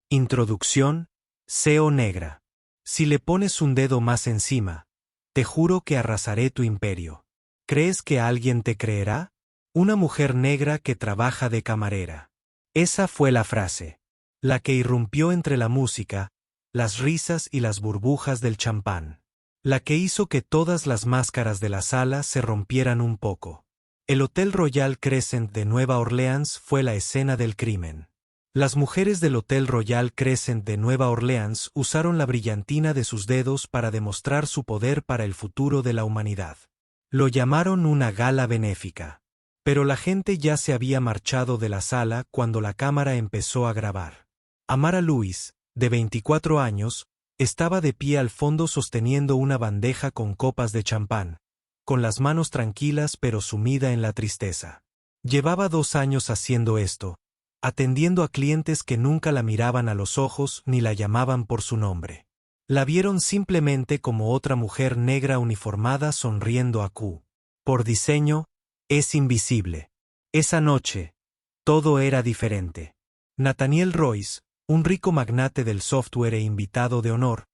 Introducción, SEO negra. Si le pones un dedo más encima, te juro que arrasaré tu imperio. ¿Crees que alguien te creerá? Una mujer negra que trabaja de camarera. Esa fue la frase. La que irrumpió entre la música, las risas y las burbujas del champán. La que hizo que todas las máscaras de la sala se rompieran un poco. El Hotel Royal Crescent de Nueva Orleans fue la escena del crimen. Las mujeres del Hotel Royal Crescent de Nueva Orleans usaron la brillantina de sus dedos para demostrar su poder para el futuro de la humanidad. Lo llamaron una gala benéfica. Pero la gente ya se había marchado de la sala cuando la cámara empezó a grabar. Amara Louis, de 24 años, estaba de pie al fondo sosteniendo una bandeja con copas de champán, con las manos tranquilas pero sumida en la tristeza. Llevaba 2 años haciendo esto, atendiendo a clientes que nunca la miraban a los ojos ni la llamaban por su nombre. La vieron simplemente como otra mujer negra uniformada sonriendo a Q. Por diseño, es invisible. Esa noche, todo era diferente. Nathaniel Royce, un rico magnate del software e invitado de honor,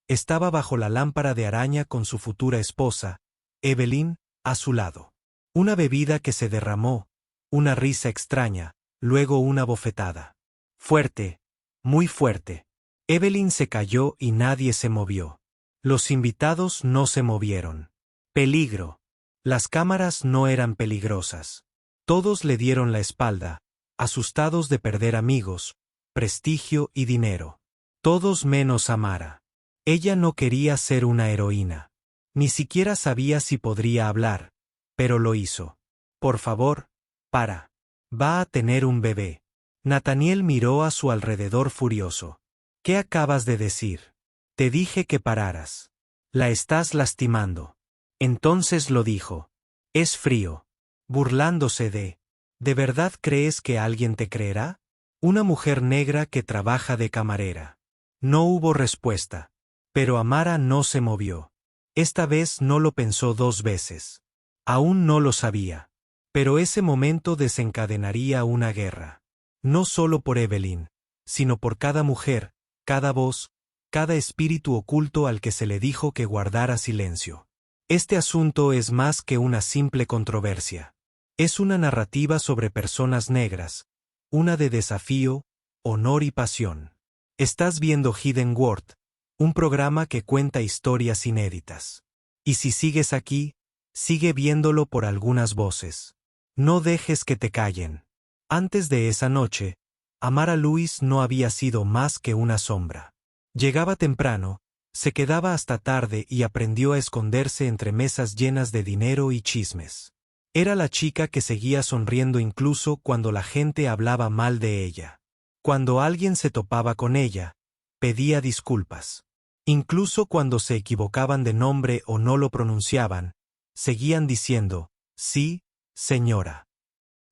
estaba bajo la lámpara de araña con su futura esposa, Evelyn, a su lado. Una bebida que se derramó, una risa extraña, luego una bofetada. Fuerte, muy fuerte. Evelyn se cayó y nadie se movió. Los invitados no se movieron. Peligro. Las cámaras no eran peligrosas. Todos le dieron la espalda, asustados de perder amigos, prestigio y dinero. Todos menos Amara. Ella no quería ser una heroína. Ni siquiera sabía si podría hablar, pero lo hizo. Por favor, para. Va a tener un bebé. Nathaniel miró a su alrededor furioso. ¿Qué acabas de decir? Te dije que pararas. La estás lastimando. Entonces lo dijo. Es frío. Burlándose de. ¿De verdad crees que alguien te creerá? Una mujer negra que trabaja de camarera. No hubo respuesta. Pero Amara no se movió. Esta vez no lo pensó 2 veces. Aún no lo sabía. Pero ese momento desencadenaría una guerra. No solo por Evelyn, sino por cada mujer, cada voz, cada espíritu oculto al que se le dijo que guardara silencio. Este asunto es más que una simple controversia. Es una narrativa sobre personas negras, una de desafío, honor y pasión. Estás viendo Hidden World, un programa que cuenta historias inéditas. Y si sigues aquí, sigue viéndolo por algunas voces. No dejes que te callen. Antes de esa noche, Amara Louis no había sido más que una sombra. Llegaba temprano, se quedaba hasta tarde y aprendió a esconderse entre mesas llenas de dinero y chismes. Era la chica que seguía sonriendo incluso cuando la gente hablaba mal de ella. Cuando alguien se topaba con ella, pedía disculpas. Incluso cuando se equivocaban de nombre o no lo pronunciaban, seguían diciendo, sí, señora.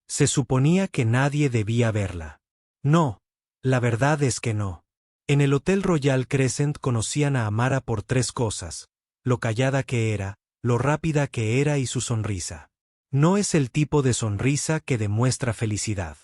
Se suponía que nadie debía verla. No, la verdad es que no. En el Hotel Royal Crescent conocían a Amara por 3 cosas: lo callada que era, lo rápida que era y su sonrisa. No es el tipo de sonrisa que demuestra felicidad.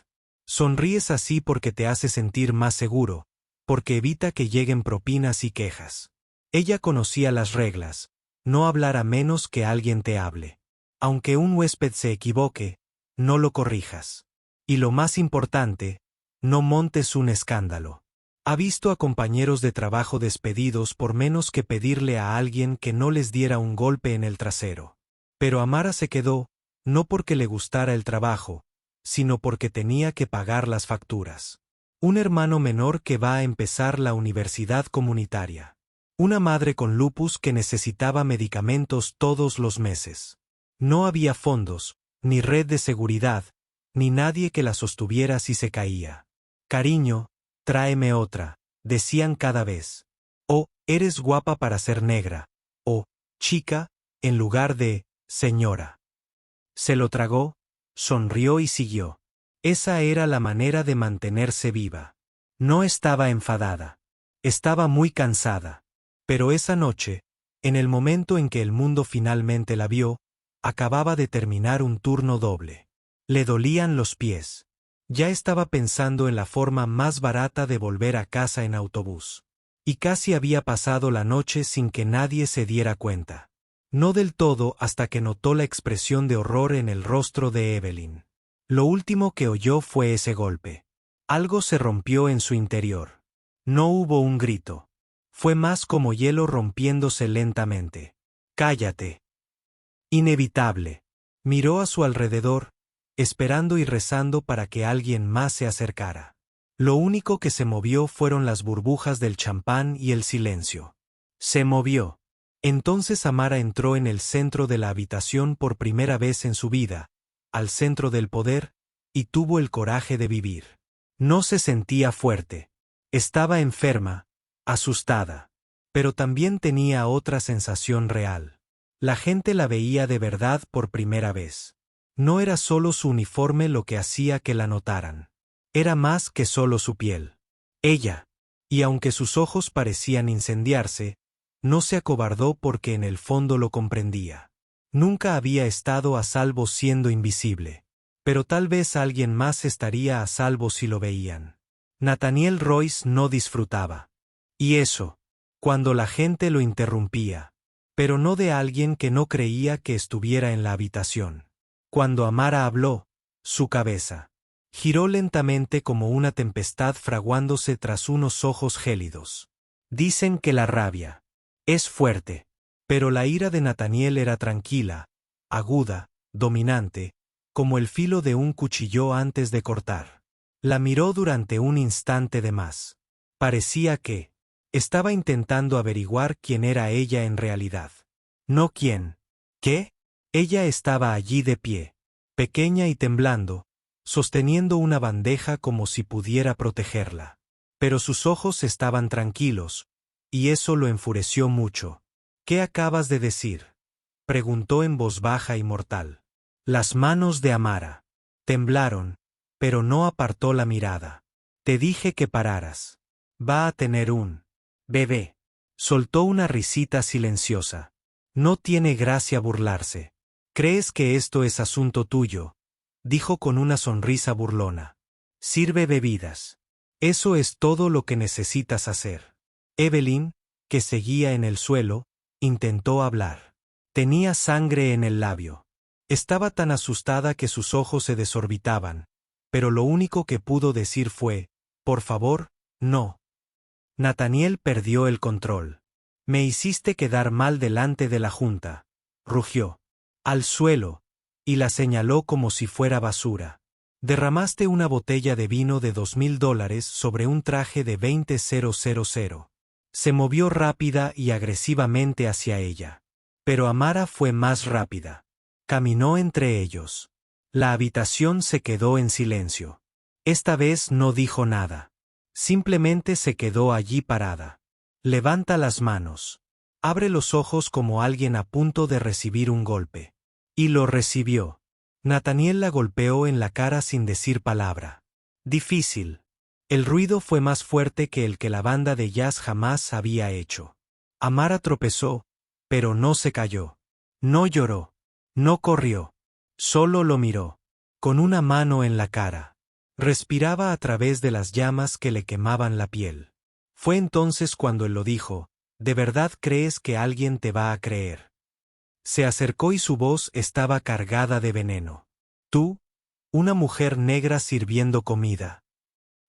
Sonríes así porque te hace sentir más seguro, porque evita que lleguen propinas y quejas. Ella conocía las reglas: no hablar a menos que alguien te hable. Aunque un huésped se equivoque, no lo corrijas. Y lo más importante, no montes un escándalo. Ha visto a compañeros de trabajo despedidos por menos que pedirle a alguien que no les diera un golpe en el trasero. Pero Amara se quedó, no porque le gustara el trabajo, sino porque tenía que pagar las facturas. Un hermano menor que va a empezar la universidad comunitaria. Una madre con lupus que necesitaba medicamentos todos los meses. No había fondos, ni red de seguridad, ni nadie que la sostuviera si se caía. Cariño, tráeme otra, decían cada vez. O, eres guapa para ser negra. O, chica, en lugar de, señora. Se lo tragó, sonrió y siguió. Esa era la manera de mantenerse viva. No estaba enfadada. Estaba muy cansada. Pero esa noche, en el momento en que el mundo finalmente la vio, acababa de terminar un turno doble. Le dolían los pies. Ya estaba pensando en la forma más barata de volver a casa en autobús. Y casi había pasado la noche sin que nadie se diera cuenta. No del todo hasta que notó la expresión de horror en el rostro de Evelyn. Lo último que oyó fue ese golpe. Algo se rompió en su interior. No hubo un grito. Fue más como hielo rompiéndose lentamente. «Cállate». Inevitable. Miró a su alrededor, esperando y rezando para que alguien más se acercara. Lo único que se movió fueron las burbujas del champán y el silencio. Se movió. Entonces Amara entró en el centro de la habitación por primera vez en su vida, al centro del poder, y tuvo el coraje de vivir. No se sentía fuerte. Estaba enferma, asustada. Pero también tenía otra sensación real. La gente la veía de verdad por primera vez. No era solo su uniforme lo que hacía que la notaran. Era más que solo su piel. Ella. Y aunque sus ojos parecían incendiarse, no se acobardó porque en el fondo lo comprendía. Nunca había estado a salvo siendo invisible. Pero tal vez alguien más estaría a salvo si lo veían. Nathaniel Royce no disfrutaba. Y eso, cuando la gente lo interrumpía. Pero no de alguien que no creía que estuviera en la habitación. Cuando Amara habló, su cabeza giró lentamente como una tempestad fraguándose tras unos ojos gélidos. Dicen que la rabia es fuerte, pero la ira de Nathaniel era tranquila, aguda, dominante, como el filo de un cuchillo antes de cortar. La miró durante un instante de más. Parecía que estaba intentando averiguar quién era ella en realidad. No quién. ¿Qué? Ella estaba allí de pie, pequeña y temblando, sosteniendo una bandeja como si pudiera protegerla. Pero sus ojos estaban tranquilos, y eso lo enfureció mucho. ¿Qué acabas de decir?, preguntó en voz baja y mortal. Las manos de Amara temblaron, pero no apartó la mirada. Te dije que pararas. Va a tener un bebé. Soltó una risita silenciosa. No tiene gracia burlarse. ¿Crees que esto es asunto tuyo?, dijo con una sonrisa burlona. Sirve bebidas. Eso es todo lo que necesitas hacer. Evelyn, que seguía en el suelo, intentó hablar. Tenía sangre en el labio. Estaba tan asustada que sus ojos se desorbitaban, pero lo único que pudo decir fue, por favor, no. Nathaniel perdió el control. Me hiciste quedar mal delante de la junta, rugió. Al suelo, y la señaló como si fuera basura. Derramaste una botella de vino de $2000 sobre un traje de 20,000. Se movió rápida y agresivamente hacia ella. Pero Amara fue más rápida. Caminó entre ellos. La habitación se quedó en silencio. Esta vez no dijo nada. Simplemente se quedó allí parada. Levanta las manos. Abre los ojos como alguien a punto de recibir un golpe. Y lo recibió. Nathaniel la golpeó en la cara sin decir palabra. Difícil. El ruido fue más fuerte que el que la banda de jazz jamás había hecho. Amara tropezó, pero no se cayó. No lloró. No corrió. Solo lo miró. Con una mano en la cara. Respiraba a través de las llamas que le quemaban la piel. Fue entonces cuando él lo dijo, ¿de verdad crees que alguien te va a creer? Se acercó y su voz estaba cargada de veneno. Tú, una mujer negra sirviendo comida.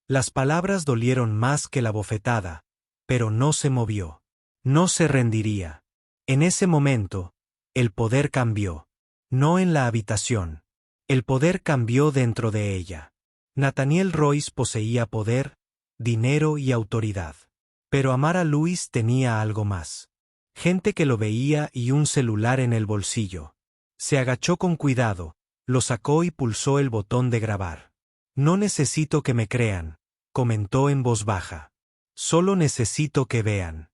Las palabras dolieron más que la bofetada, pero no se movió. No se rendiría. En ese momento, el poder cambió. No en la habitación. El poder cambió dentro de ella. Nathaniel Royce poseía poder, dinero y autoridad. Pero Amara Louise tenía algo más. Gente que lo veía y un celular en el bolsillo. Se agachó con cuidado, lo sacó y pulsó el botón de grabar. No necesito que me crean, comentó en voz baja. Solo necesito que vean.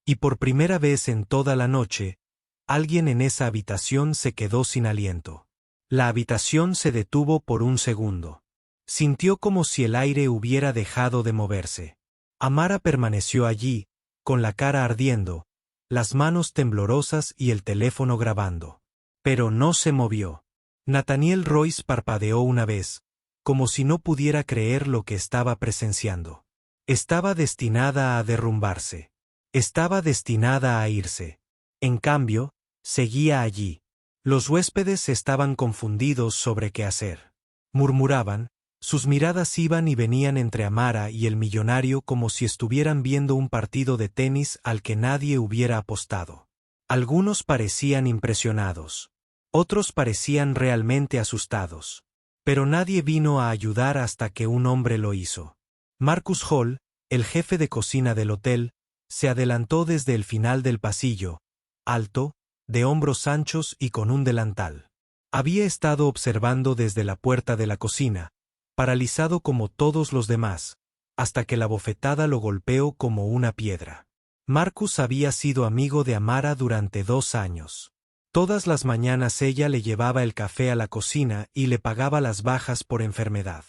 Y por primera vez en toda la noche, alguien en esa habitación se quedó sin aliento. La habitación se detuvo por un segundo. Sintió como si el aire hubiera dejado de moverse. Amara permaneció allí, con la cara ardiendo, las manos temblorosas y el teléfono grabando. Pero no se movió. Nathaniel Royce parpadeó una vez, como si no pudiera creer lo que estaba presenciando. Estaba destinada a derrumbarse. Estaba destinada a irse. En cambio, seguía allí. Los huéspedes estaban confundidos sobre qué hacer. Murmuraban, sus miradas iban y venían entre Amara y el millonario como si estuvieran viendo un partido de tenis al que nadie hubiera apostado. Algunos parecían impresionados. Otros parecían realmente asustados. Pero nadie vino a ayudar hasta que un hombre lo hizo. Marcus Hall, el jefe de cocina del hotel, se adelantó desde el final del pasillo, alto, de hombros anchos y con un delantal. Había estado observando desde la puerta de la cocina, paralizado como todos los demás, hasta que la bofetada lo golpeó como una piedra. Marcus había sido amigo de Amara durante 2 años. Todas las mañanas ella le llevaba el café a la cocina y le pagaba las bajas por enfermedad.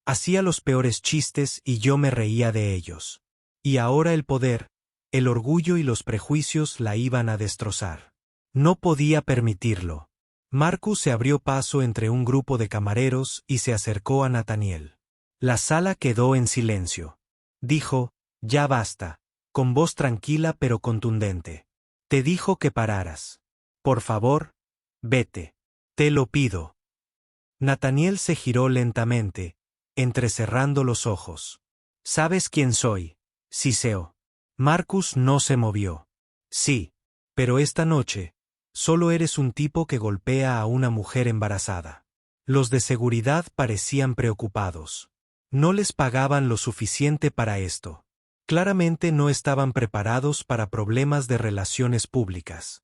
Hacía los peores chistes y yo me reía de ellos. Y ahora el poder, el orgullo y los prejuicios la iban a destrozar. No podía permitirlo. Marcus se abrió paso entre un grupo de camareros y se acercó a Nathaniel. La sala quedó en silencio. Dijo, «Ya basta», con voz tranquila pero contundente. «Te dijo que pararas. Por favor, vete. Te lo pido». Nathaniel se giró lentamente, entrecerrando los ojos. «¿Sabes quién soy?» siseó. Marcus no se movió. «Sí, pero esta noche, solo eres un tipo que golpea a una mujer embarazada». Los de seguridad parecían preocupados. No les pagaban lo suficiente para esto. Claramente no estaban preparados para problemas de relaciones públicas.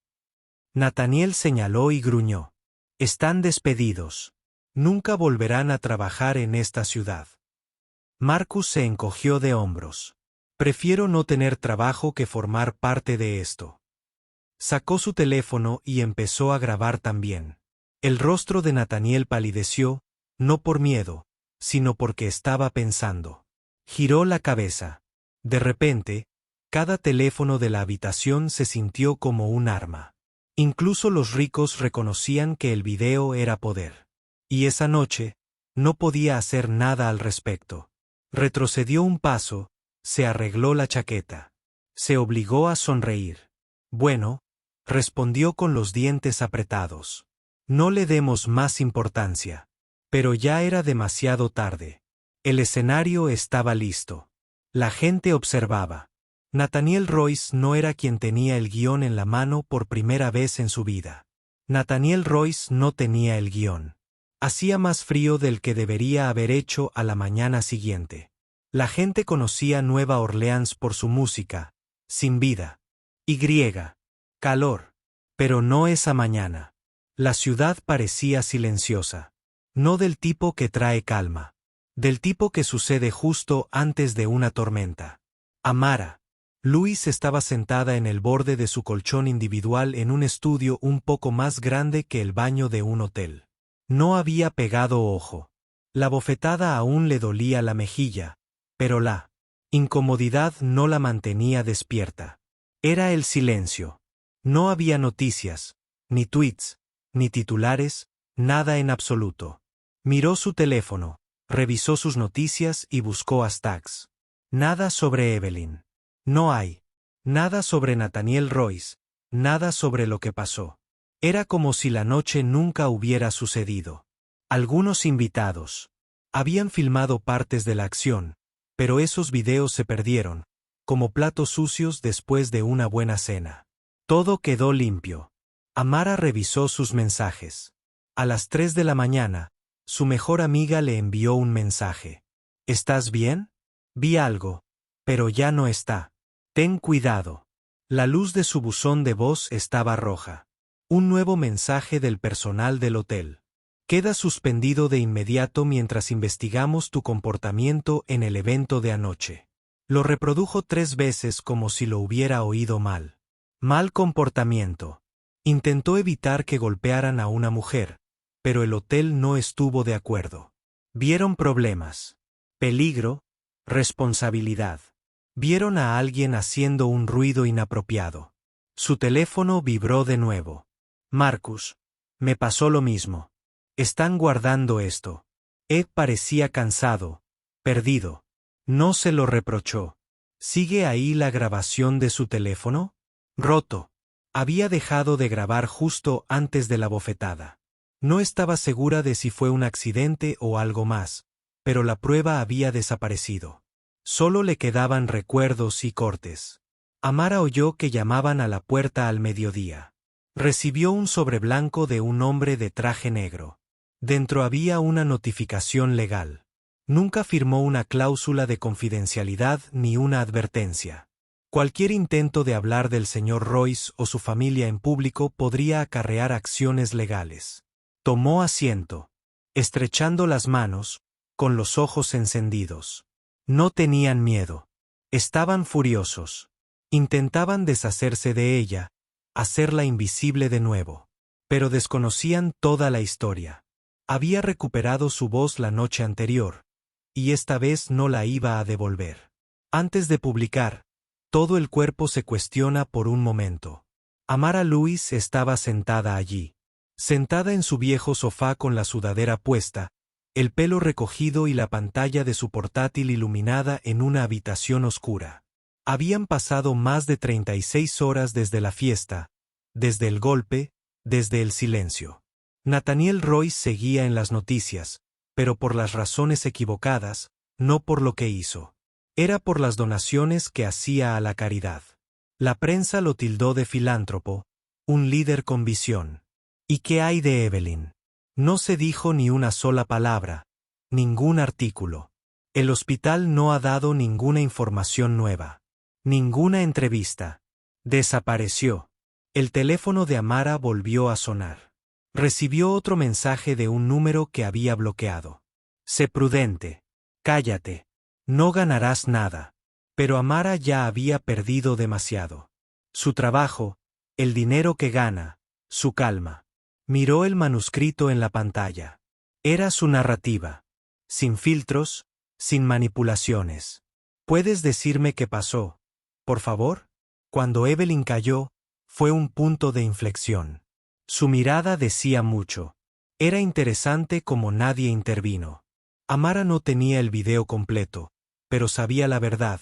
Nathaniel señaló y gruñó. «Están despedidos. Nunca volverán a trabajar en esta ciudad». Marcus se encogió de hombros. «Prefiero no tener trabajo que formar parte de esto». Sacó su teléfono y empezó a grabar también. El rostro de Nathaniel palideció, no por miedo, sino porque estaba pensando. Giró la cabeza. De repente, cada teléfono de la habitación se sintió como un arma. Incluso los ricos reconocían que el video era poder. Y esa noche, no podía hacer nada al respecto. Retrocedió un paso, se arregló la chaqueta. Se obligó a sonreír. «Bueno», respondió con los dientes apretados. «No le demos más importancia». Pero ya era demasiado tarde. El escenario estaba listo. La gente observaba. Nathaniel Royce no era quien tenía el guión en la mano por primera vez en su vida. Nathaniel Royce no tenía el guión. Hacía más frío del que debería haber hecho a la mañana siguiente. La gente conocía Nueva Orleans por su música, sin vida. Y calor. Pero no esa mañana. La ciudad parecía silenciosa. No del tipo que trae calma. Del tipo que sucede justo antes de una tormenta. Amara. Louise estaba sentada en el borde de su colchón individual en un estudio un poco más grande que el baño de un hotel. No había pegado ojo. La bofetada aún le dolía la mejilla, pero la incomodidad no la mantenía despierta. Era el silencio. No había noticias, ni tweets, ni titulares, nada en absoluto. Miró su teléfono, revisó sus noticias y buscó hashtags. Nada sobre Evelyn. No hay. Nada sobre Nathaniel Royce, nada sobre lo que pasó. Era como si la noche nunca hubiera sucedido. Algunos invitados habían filmado partes de la acción, pero esos videos se perdieron, como platos sucios después de una buena cena. Todo quedó limpio. Amara revisó sus mensajes. A las 3 de la mañana, su mejor amiga le envió un mensaje. ¿Estás bien? Vi algo, pero ya no está. Ten cuidado. La luz de su buzón de voz estaba roja. Un nuevo mensaje del personal del hotel. Queda suspendido de inmediato mientras investigamos tu comportamiento en el evento de anoche. Lo reprodujo 3 veces como si lo hubiera oído mal. Mal comportamiento. Intentó evitar que golpearan a una mujer, pero el hotel no estuvo de acuerdo. Vieron problemas. Peligro. Responsabilidad. Vieron a alguien haciendo un ruido inapropiado. Su teléfono vibró de nuevo. Marcus. Me pasó lo mismo. Están guardando esto. Ed parecía cansado, perdido. No se lo reprochó. ¿Sigue ahí la grabación de su teléfono? Roto. Había dejado de grabar justo antes de la bofetada. No estaba segura de si fue un accidente o algo más, pero la prueba había desaparecido. Solo le quedaban recuerdos y cortes. Amara oyó que llamaban a la puerta al mediodía. Recibió un sobre blanco de un hombre de traje negro. Dentro había una notificación legal. Nunca firmó una cláusula de confidencialidad ni una advertencia. Cualquier intento de hablar del señor Royce o su familia en público podría acarrear acciones legales. Tomó asiento, estrechando las manos, con los ojos encendidos. No tenían miedo. Estaban furiosos. Intentaban deshacerse de ella, hacerla invisible de nuevo. Pero desconocían toda la historia. Había recuperado su voz la noche anterior, y esta vez no la iba a devolver. Antes de publicar, todo el cuerpo se cuestiona por un momento. Amara Louise estaba sentada allí. Sentada en su viejo sofá con la sudadera puesta, el pelo recogido y la pantalla de su portátil iluminada en una habitación oscura. Habían pasado más de 36 horas desde la fiesta, desde el golpe, desde el silencio. Nathaniel Royce seguía en las noticias, pero por las razones equivocadas, no por lo que hizo. Era por las donaciones que hacía a la caridad. La prensa lo tildó de filántropo, un líder con visión. ¿Y qué hay de Evelyn? No se dijo ni una sola palabra, ningún artículo. El hospital no ha dado ninguna información nueva. Ninguna entrevista. Desapareció. El teléfono de Amara volvió a sonar. Recibió otro mensaje de un número que había bloqueado. Sé prudente. Cállate. No ganarás nada. Pero Amara ya había perdido demasiado. Su trabajo, el dinero que gana, su calma. Miró el manuscrito en la pantalla. Era su narrativa. Sin filtros, sin manipulaciones. ¿Puedes decirme qué pasó, por favor? Cuando Evelyn cayó, fue un punto de inflexión. Su mirada decía mucho. Era interesante como nadie intervino. Amara no tenía el video completo, pero sabía la verdad,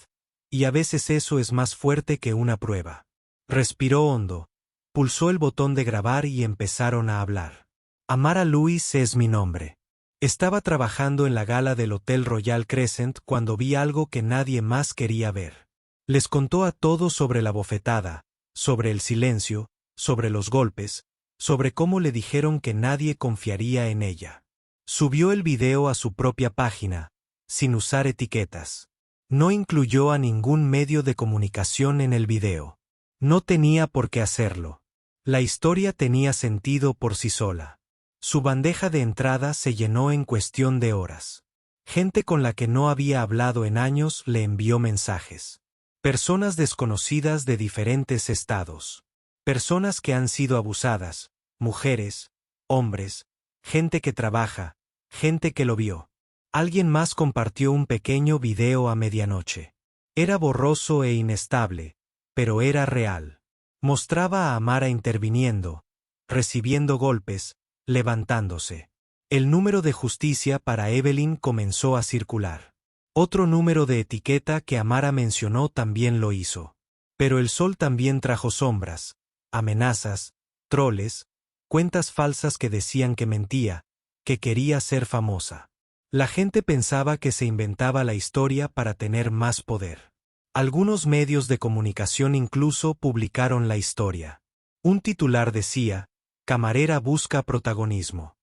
y a veces eso es más fuerte que una prueba. Respiró hondo. Pulsó el botón de grabar y empezaron a hablar. Amara Louise es mi nombre. Estaba trabajando en la gala del Hotel Royal Crescent cuando vi algo que nadie más quería ver. Les contó a todos sobre la bofetada, sobre el silencio, sobre los golpes, sobre cómo le dijeron que nadie confiaría en ella. Subió el video a su propia página, sin usar etiquetas. No incluyó a ningún medio de comunicación en el video. No tenía por qué hacerlo. La historia tenía sentido por sí sola. Su bandeja de entrada se llenó en cuestión de horas. Gente con la que no había hablado en años le envió mensajes. Personas desconocidas de diferentes estados. Personas que han sido abusadas, mujeres, hombres, gente que trabaja, gente que lo vio. Alguien más compartió un pequeño video a medianoche. Era borroso e inestable, pero era real. Mostraba a Amara interviniendo, recibiendo golpes, levantándose. El número de justicia para Evelyn comenzó a circular. Otro número de etiqueta que Amara mencionó también lo hizo. Pero el sol también trajo sombras, amenazas, troles, cuentas falsas que decían que mentía, que quería ser famosa. La gente pensaba que se inventaba la historia para tener más poder. Algunos medios de comunicación incluso publicaron la historia. Un titular decía, "Camarera busca protagonismo".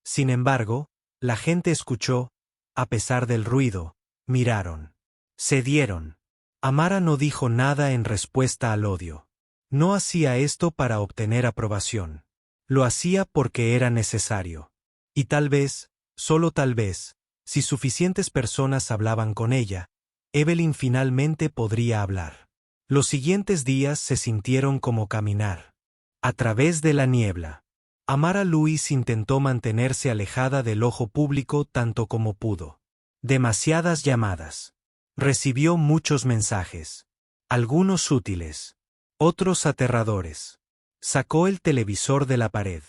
Sin embargo, la gente escuchó, a pesar del ruido, miraron. Cedieron. Amara no dijo nada en respuesta al odio. No hacía esto para obtener aprobación. Lo hacía porque era necesario. Y tal vez, solo tal vez, si suficientes personas hablaban con ella, Evelyn finalmente podría hablar. Los siguientes días se sintieron como caminar. A través de la niebla. Amara Louise intentó mantenerse alejada del ojo público tanto como pudo. Demasiadas llamadas. Recibió muchos mensajes. Algunos útiles. Otros aterradores. Sacó el televisor de la pared.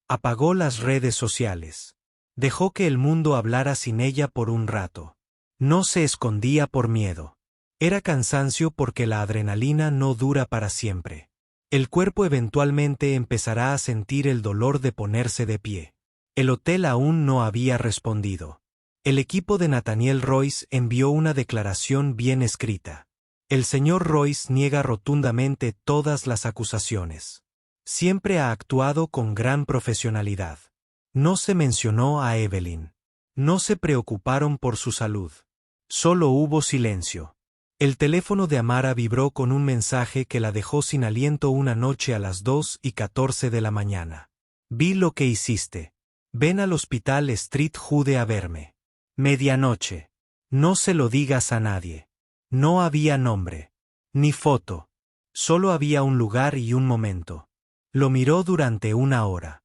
Apagó las redes sociales. Dejó que el mundo hablara sin ella por un rato. No se escondía por miedo. Era cansancio porque la adrenalina no dura para siempre. El cuerpo eventualmente empezará a sentir el dolor de ponerse de pie. El hotel aún no había respondido. El equipo de Nathaniel Royce envió una declaración bien escrita. El señor Royce niega rotundamente todas las acusaciones. Siempre ha actuado con gran profesionalidad. No se mencionó a Evelyn. No se preocuparon por su salud. Solo hubo silencio. El teléfono de Amara vibró con un mensaje que la dejó sin aliento una noche a las 2:14 de la mañana. Vi lo que hiciste. Ven al hospital Street Jude a verme. Medianoche. No se lo digas a nadie. No había nombre. Ni foto. Solo había un lugar y un momento. Lo miró durante una hora.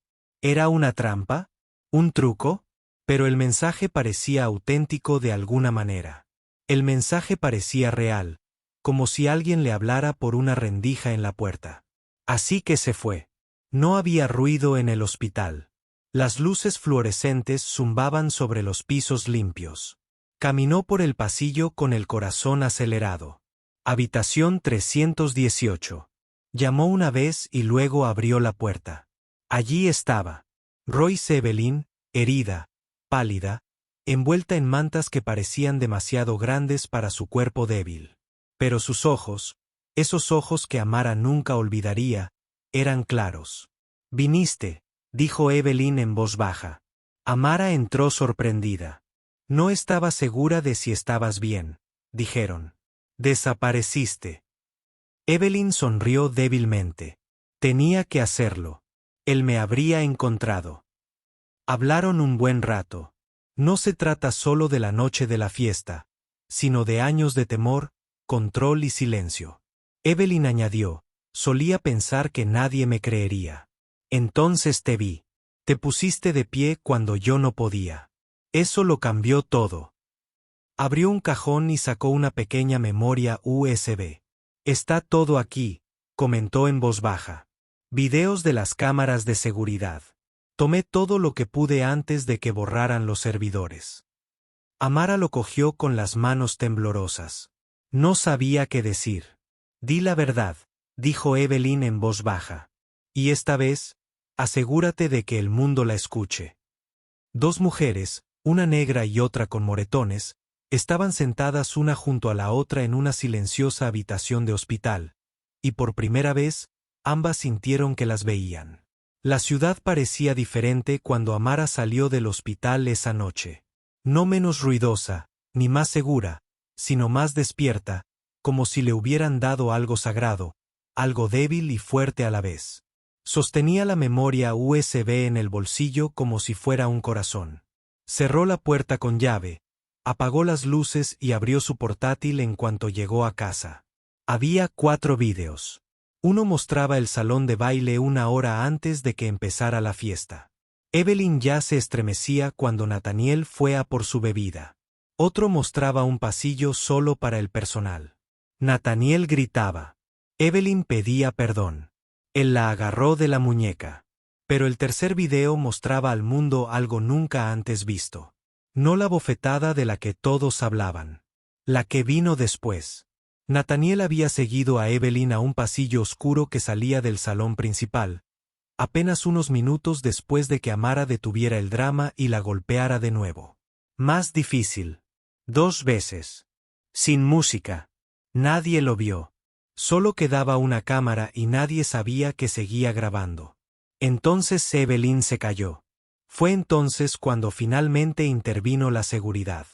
¿Era una trampa? ¿Un truco? Pero el mensaje parecía auténtico de alguna manera. El mensaje parecía real, como si alguien le hablara por una rendija en la puerta. Así que se fue. No había ruido en el hospital. Las luces fluorescentes zumbaban sobre los pisos limpios. Caminó por el pasillo con el corazón acelerado. Habitación 318. Llamó una vez y luego abrió la puerta. Allí estaba. Royce Evelyn, herida, pálida, envuelta en mantas que parecían demasiado grandes para su cuerpo débil. Pero sus ojos, esos ojos que Amara nunca olvidaría, eran claros. «Viniste», dijo Evelyn en voz baja. Amara entró sorprendida. «No estaba segura de si estabas bien», dijeron. «Desapareciste». Evelyn sonrió débilmente. Tenía que hacerlo. Él me habría encontrado. Hablaron un buen rato. No se trata solo de la noche de la fiesta, sino de años de temor, control y silencio. Evelyn añadió, solía pensar que nadie me creería. Entonces te vi. Te pusiste de pie cuando yo no podía. Eso lo cambió todo. Abrió un cajón y sacó una pequeña memoria USB. Está todo aquí, comentó en voz baja. Videos de las cámaras de seguridad. Tomé todo lo que pude antes de que borraran los servidores. Amara lo cogió con las manos temblorosas. No sabía qué decir. Di la verdad, dijo Evelyn en voz baja. Y esta vez, asegúrate de que el mundo la escuche. Dos mujeres, una negra y otra con moretones, estaban sentadas una junto a la otra en una silenciosa habitación de hospital, y por primera vez, ambas sintieron que las veían. La ciudad parecía diferente cuando Amara salió del hospital esa noche. No menos ruidosa, ni más segura, sino más despierta, como si le hubieran dado algo sagrado, algo débil y fuerte a la vez. Sostenía la memoria USB en el bolsillo como si fuera un corazón. Cerró la puerta con llave, apagó las luces y abrió su portátil en cuanto llegó a casa. Había 4 vídeos. Uno mostraba el salón de baile una hora antes de que empezara la fiesta. Evelyn ya se estremecía cuando Nathaniel fue a por su bebida. Otro mostraba un pasillo solo para el personal. Nathaniel gritaba. Evelyn pedía perdón. Él la agarró de la muñeca. Pero el tercer video mostraba al mundo algo nunca antes visto. No la bofetada de la que todos hablaban. La que vino después. Nathaniel había seguido a Evelyn a un pasillo oscuro que salía del salón principal, apenas unos minutos después de que Amara detuviera el drama y la golpeara de nuevo. Más difícil. 2 veces. Sin música. Nadie lo vio. Solo quedaba una cámara y nadie sabía que seguía grabando. Entonces Evelyn se cayó. Fue entonces cuando finalmente intervino la seguridad.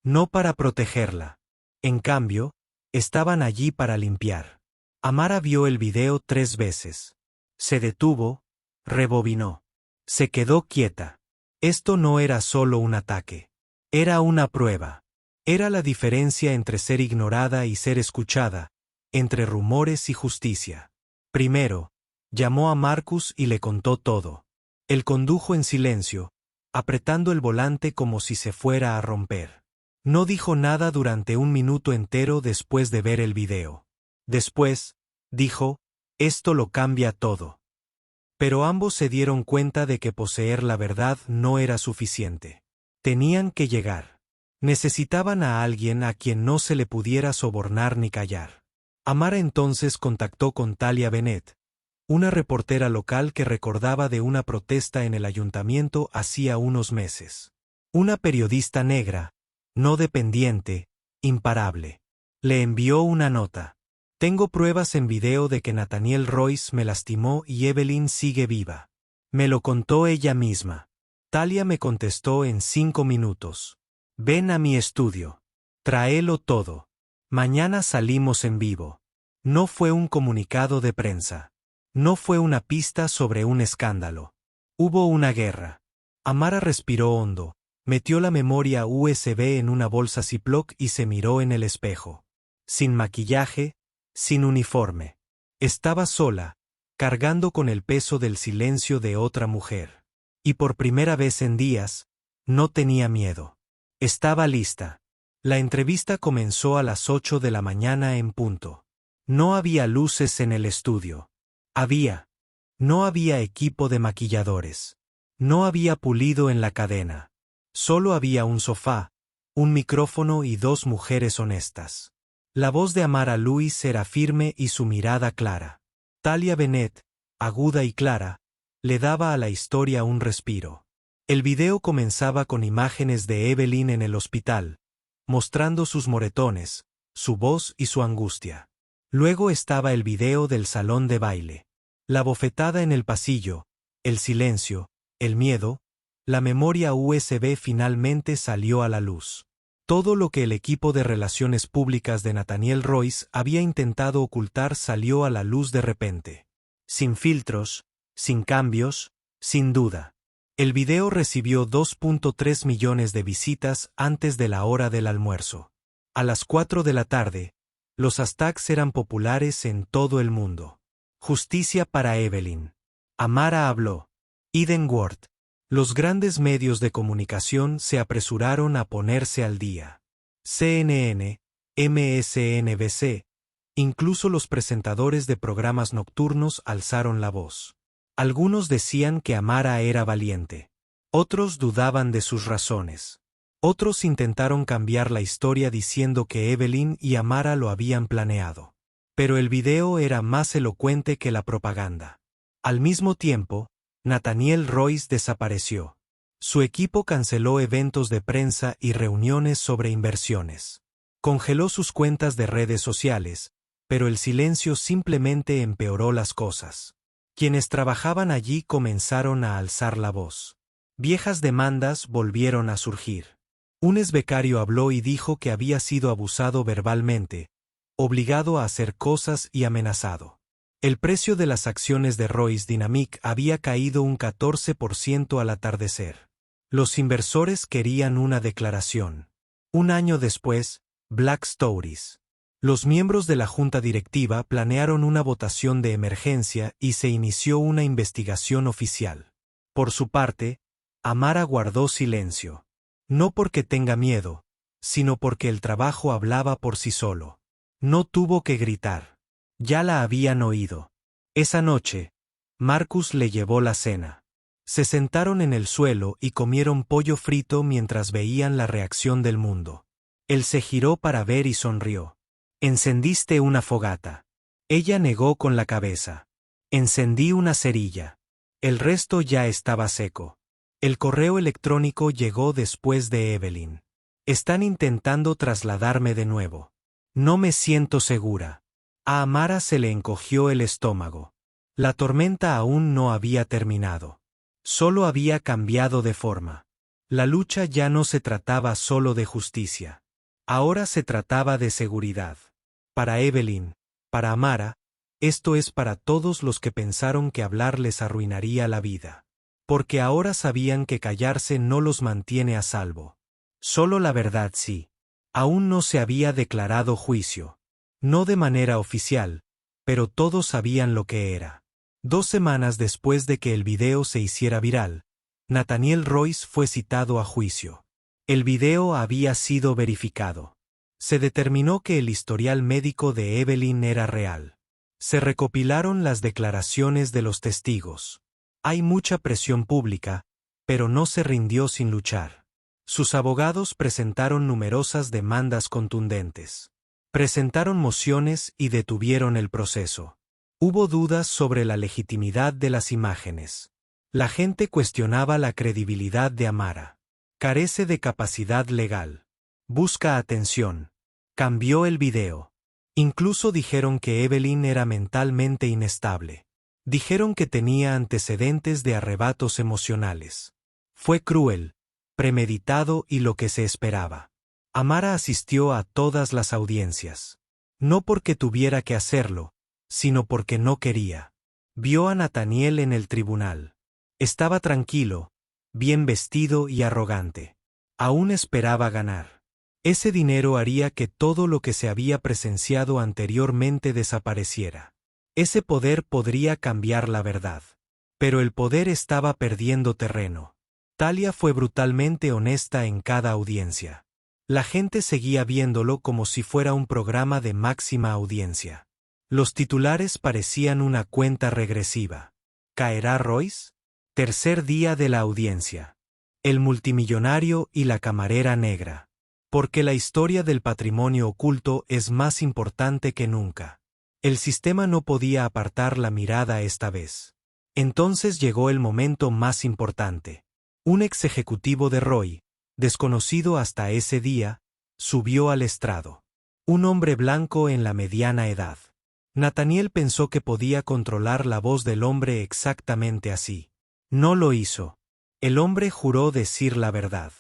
No para protegerla. En cambio, estaban allí para limpiar. Amara vio el video 3 veces. Se detuvo, rebobinó. Se quedó quieta. Esto no era solo un ataque. Era una prueba. Era la diferencia entre ser ignorada y ser escuchada, entre rumores y justicia. Primero, llamó a Marcus y le contó todo. Él condujo en silencio, apretando el volante como si se fuera a romper. No dijo nada durante 1 minuto entero después de ver el video. Después, dijo, esto lo cambia todo. Pero ambos se dieron cuenta de que poseer la verdad no era suficiente. Tenían que llegar. Necesitaban a alguien a quien no se le pudiera sobornar ni callar. Amara entonces contactó con Talia Bennett, una reportera local que recordaba de una protesta en el ayuntamiento hacía unos meses. Una periodista negra, no dependiente, imparable. Le envió una nota. Tengo pruebas en video de que Nathaniel Royce me lastimó y Evelyn sigue viva. Me lo contó ella misma. Talia me contestó en 5 minutos. Ven a mi estudio. Tráelo todo. Mañana salimos en vivo. No fue un comunicado de prensa. No fue una pista sobre un escándalo. Hubo una guerra. Amara respiró hondo, metió la memoria USB en una bolsa Ziploc y se miró en el espejo. Sin maquillaje, sin uniforme. Estaba sola, cargando con el peso del silencio de otra mujer. Y por primera vez en días, no tenía miedo. Estaba lista. La entrevista comenzó a las 8 de la mañana en punto. No había luces en el estudio. No había equipo de maquilladores. No había pulido en la cadena. Solo había un sofá, un micrófono y 2 mujeres honestas. La voz de Amara Louis era firme y su mirada clara. Talia Bennett, aguda y clara, le daba a la historia un respiro. El video comenzaba con imágenes de Evelyn en el hospital, mostrando sus moretones, su voz y su angustia. Luego estaba el video del salón de baile. La bofetada en el pasillo, el silencio, el miedo, la memoria USB finalmente salió a la luz. Todo lo que el equipo de relaciones públicas de Nathaniel Royce había intentado ocultar salió a la luz de repente. Sin filtros, sin cambios, sin duda. El video recibió 2.3 millones de visitas antes de la hora del almuerzo. A las 4 de la tarde, los hashtags eran populares en todo el mundo. Justicia para Evelyn. Amara habló. Eden Ward. Los grandes medios de comunicación se apresuraron a ponerse al día. CNN, MSNBC, incluso los presentadores de programas nocturnos alzaron la voz. Algunos decían que Amara era valiente. Otros dudaban de sus razones. Otros intentaron cambiar la historia diciendo que Evelyn y Amara lo habían planeado. Pero el video era más elocuente que la propaganda. Al mismo tiempo, Nathaniel Royce desapareció. Su equipo canceló eventos de prensa y reuniones sobre inversiones. Congeló sus cuentas de redes sociales, pero el silencio simplemente empeoró las cosas. Quienes trabajaban allí comenzaron a alzar la voz. Viejas demandas volvieron a surgir. Un exbecario habló y dijo que había sido abusado verbalmente, obligado a hacer cosas y amenazado. El precio de las acciones de Royce Dynamic había caído un 14% al atardecer. Los inversores querían una declaración. Un año después, Black Stories. Los miembros de la junta directiva planearon una votación de emergencia y se inició una investigación oficial. Por su parte, Amara guardó silencio. No porque tenga miedo, sino porque el trabajo hablaba por sí solo. No tuvo que gritar. Ya la habían oído. Esa noche, Marcus le llevó la cena. Se sentaron en el suelo y comieron pollo frito mientras veían la reacción del mundo. Él se giró para ver y sonrió. Encendiste una fogata. Ella negó con la cabeza. Encendí una cerilla. El resto ya estaba seco. El correo electrónico llegó después de Evelyn. Están intentando trasladarme de nuevo. No me siento segura. A Amara se le encogió el estómago. La tormenta aún no había terminado. Solo había cambiado de forma. La lucha ya no se trataba solo de justicia. Ahora se trataba de seguridad. Para Evelyn, para Amara, esto es para todos los que pensaron que hablar les arruinaría la vida. Porque ahora sabían que callarse no los mantiene a salvo. Solo la verdad sí. Aún no se había declarado juicio. No de manera oficial, pero todos sabían lo que era. 2 semanas después de que el video se hiciera viral, Nathaniel Royce fue citado a juicio. El video había sido verificado. Se determinó que el historial médico de Evelyn era real. Se recopilaron las declaraciones de los testigos. Hay mucha presión pública, pero no se rindió sin luchar. Sus abogados presentaron numerosas demandas contundentes. Presentaron mociones y detuvieron el proceso. Hubo dudas sobre la legitimidad de las imágenes. La gente cuestionaba la credibilidad de Amara. Carece de capacidad legal. Busca atención. Cambió el video. Incluso dijeron que Evelyn era mentalmente inestable. Dijeron que tenía antecedentes de arrebatos emocionales. Fue cruel, premeditado y lo que se esperaba. Amara asistió a todas las audiencias. No porque tuviera que hacerlo, sino porque no quería. Vio a Nathaniel en el tribunal. Estaba tranquilo, bien vestido y arrogante. Aún esperaba ganar. Ese dinero haría que todo lo que se había presenciado anteriormente desapareciera. Ese poder podría cambiar la verdad. Pero el poder estaba perdiendo terreno. Talia fue brutalmente honesta en cada audiencia. La gente seguía viéndolo como si fuera un programa de máxima audiencia. Los titulares parecían una cuenta regresiva. ¿Caerá Royce? Tercer día de la audiencia. El multimillonario y la camarera negra. Porque la historia del patrimonio oculto es más importante que nunca. El sistema no podía apartar la mirada esta vez. Entonces llegó el momento más importante. Un ex ejecutivo de Roy, desconocido hasta ese día, subió al estrado. Un hombre blanco en la mediana edad. Nathaniel pensó que podía controlar la voz del hombre exactamente así. No lo hizo. El hombre juró decir la verdad.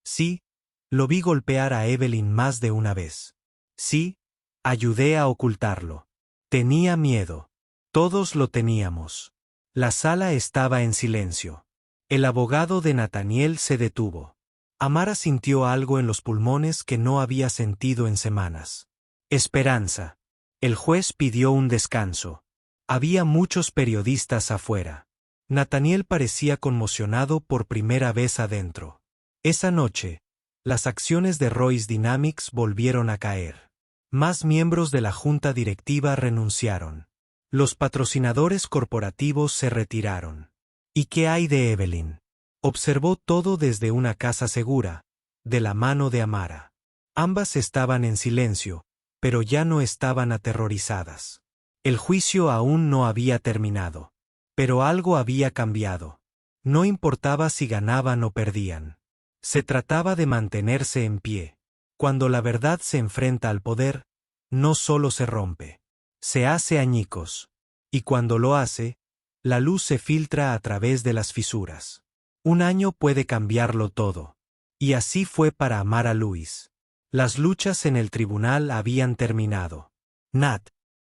Sí, lo vi golpear a Evelyn más de una vez. Sí, ayudé a ocultarlo. Tenía miedo. Todos lo teníamos. La sala estaba en silencio. El abogado de Nathaniel se detuvo. Amara sintió algo en los pulmones que no había sentido en semanas. Esperanza. El juez pidió un descanso. Había muchos periodistas afuera. Nathaniel parecía conmocionado por primera vez adentro. Esa noche, las acciones de Royce Dynamics volvieron a caer. Más miembros de la junta directiva renunciaron. Los patrocinadores corporativos se retiraron. ¿Y qué hay de Evelyn? Observó todo desde una casa segura, de la mano de Amara. Ambas estaban en silencio, pero ya no estaban aterrorizadas. El juicio aún no había terminado. Pero algo había cambiado. No importaba si ganaban o perdían. Se trataba de mantenerse en pie. Cuando la verdad se enfrenta al poder, no solo se rompe, se hace añicos. Y cuando lo hace, la luz se filtra a través de las fisuras. Un año puede cambiarlo todo. Y así fue para Amara Louis. Las luchas en el tribunal habían terminado.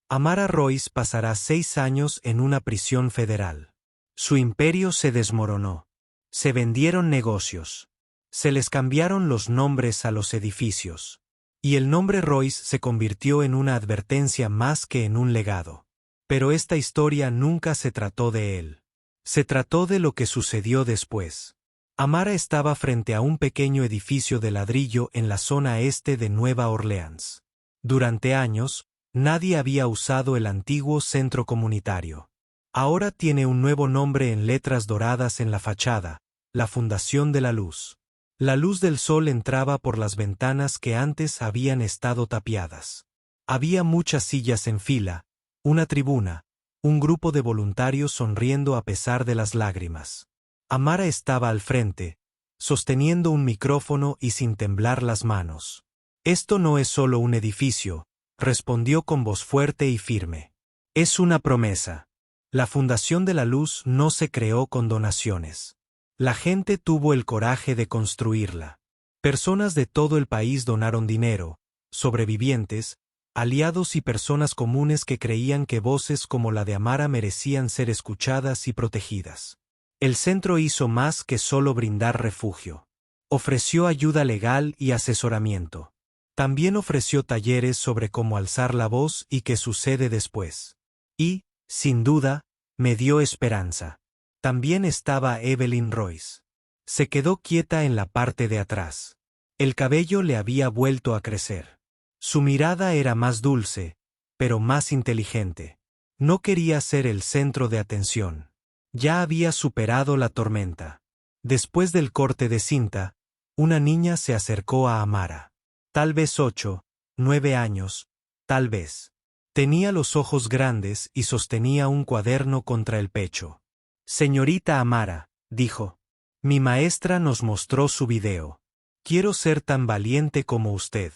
Amara Royce pasará 6 años en una prisión federal. Su imperio se desmoronó. Se vendieron negocios. Se les cambiaron los nombres a los edificios. Y el nombre Royce se convirtió en una advertencia más que en un legado. Pero esta historia nunca se trató de él. Se trató de lo que sucedió después. Amara estaba frente a un pequeño edificio de ladrillo en la zona este de Nueva Orleans. Durante años, nadie había usado el antiguo centro comunitario. Ahora tiene un nuevo nombre en letras doradas en la fachada, la Fundación de la Luz. La luz del sol entraba por las ventanas que antes habían estado tapiadas. Había muchas sillas en fila, una tribuna, un grupo de voluntarios sonriendo a pesar de las lágrimas. Amara estaba al frente, sosteniendo un micrófono y sin temblar las manos. «Esto no es solo un edificio», respondió con voz fuerte y firme. «Es una promesa. La Fundación de la Luz no se creó con donaciones. La gente tuvo el coraje de construirla. Personas de todo el país donaron dinero, sobrevivientes, aliados y personas comunes que creían que voces como la de Amara merecían ser escuchadas y protegidas. El centro hizo más que solo brindar refugio. Ofreció ayuda legal y asesoramiento. También ofreció talleres sobre cómo alzar la voz y qué sucede después. Y, sin duda, me dio esperanza. También estaba Evelyn Royce. Se quedó quieta en la parte de atrás. El cabello le había vuelto a crecer. Su mirada era más dulce, pero más inteligente. No quería ser el centro de atención. Ya había superado la tormenta. Después del corte de cinta, una niña se acercó a Amara. Tal vez 8, 9 años, tal vez. Tenía los ojos grandes y sostenía un cuaderno contra el pecho. Señorita Amara, dijo. Mi maestra nos mostró su video. Quiero ser tan valiente como usted.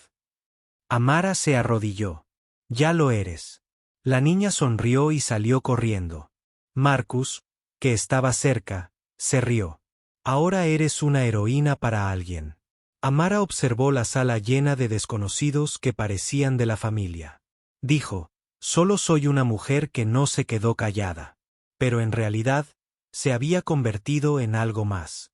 Amara se arrodilló. Ya lo eres. La niña sonrió y salió corriendo. Marcus, que estaba cerca, se rió. Ahora eres una heroína para alguien. Amara observó la sala llena de desconocidos que parecían de la familia. Dijo, solo soy una mujer que no se quedó callada. Pero en realidad, se había convertido en algo más.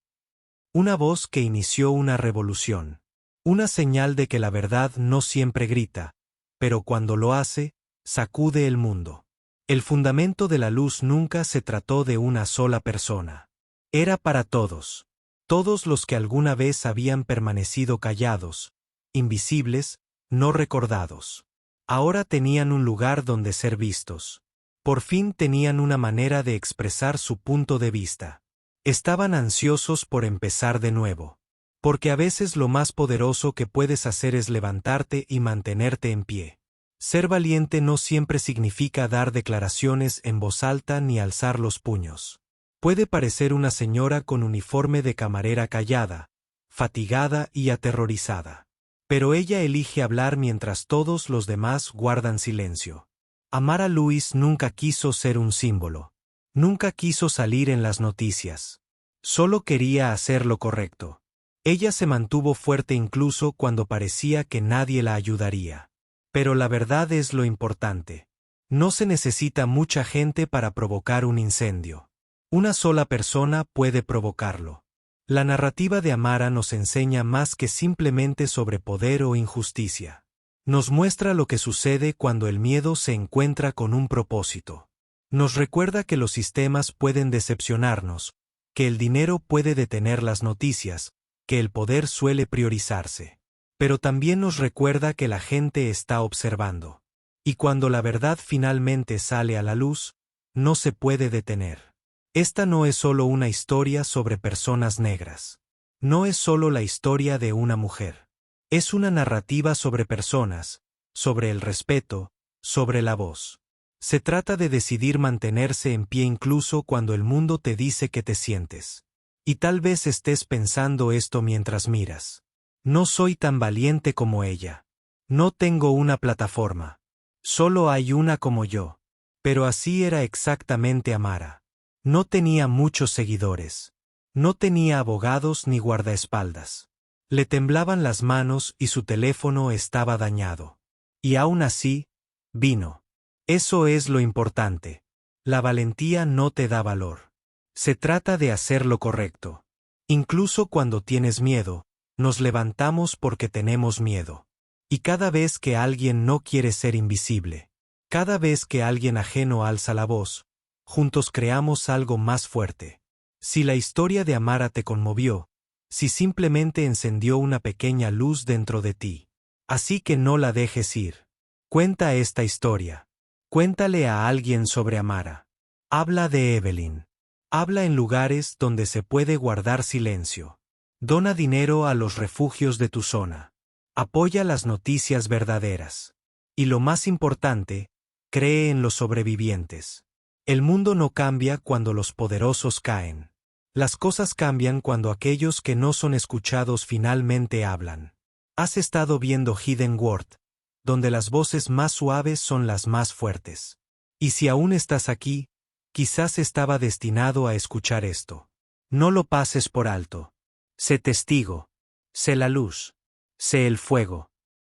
Una voz que inició una revolución. Una señal de que la verdad no siempre grita, pero cuando lo hace, sacude el mundo. El fundamento de la luz nunca se trató de una sola persona. Era para todos. Todos los que alguna vez habían permanecido callados, invisibles, no recordados. Ahora tenían un lugar donde ser vistos. Por fin tenían una manera de expresar su punto de vista. Estaban ansiosos por empezar de nuevo. Porque a veces lo más poderoso que puedes hacer es levantarte y mantenerte en pie. Ser valiente no siempre significa dar declaraciones en voz alta ni alzar los puños. Puede parecer una señora con uniforme de camarera callada, fatigada y aterrorizada. Pero ella elige hablar mientras todos los demás guardan silencio. Amara Louise nunca quiso ser un símbolo. Nunca quiso salir en las noticias. Solo quería hacer lo correcto. Ella se mantuvo fuerte incluso cuando parecía que nadie la ayudaría. Pero la verdad es lo importante. No se necesita mucha gente para provocar un incendio. Una sola persona puede provocarlo. La narrativa de Amara nos enseña más que simplemente sobre poder o injusticia. Nos muestra lo que sucede cuando el miedo se encuentra con un propósito. Nos recuerda que los sistemas pueden decepcionarnos, que el dinero puede detener las noticias, que el poder suele priorizarse. Pero también nos recuerda que la gente está observando. Y cuando la verdad finalmente sale a la luz, no se puede detener. Esta no es solo una historia sobre personas negras. No es solo la historia de una mujer. Es una narrativa sobre personas, sobre el respeto, sobre la voz. Se trata de decidir mantenerse en pie incluso cuando el mundo te dice que te sientes. Y tal vez estés pensando esto mientras miras. No soy tan valiente como ella. No tengo una plataforma. Solo hay una como yo. Pero así era exactamente Amara. No tenía muchos seguidores. No tenía abogados ni guardaespaldas. Le temblaban las manos y su teléfono estaba dañado. Y aún así, vino. Eso es lo importante. La valentía no te da valor. Se trata de hacer lo correcto. Incluso cuando tienes miedo, nos levantamos porque tenemos miedo. Y cada vez que alguien no quiere ser invisible, cada vez que alguien ajeno alza la voz, juntos creamos algo más fuerte. Si la historia de Amara te conmovió, si simplemente encendió una pequeña luz dentro de ti, así que no la dejes ir. Cuenta esta historia. Cuéntale a alguien sobre Amara. Habla de Evelyn. Habla en lugares donde se puede guardar silencio. Dona dinero a los refugios de tu zona. Apoya las noticias verdaderas. Y lo más importante, cree en los sobrevivientes. El mundo no cambia cuando los poderosos caen. Las cosas cambian cuando aquellos que no son escuchados finalmente hablan. Has estado viendo Hidden World, donde las voces más suaves son las más fuertes. Y si aún estás aquí, quizás estaba destinado a escuchar esto. No lo pases por alto. Sé testigo. Sé la luz. Sé el fuego.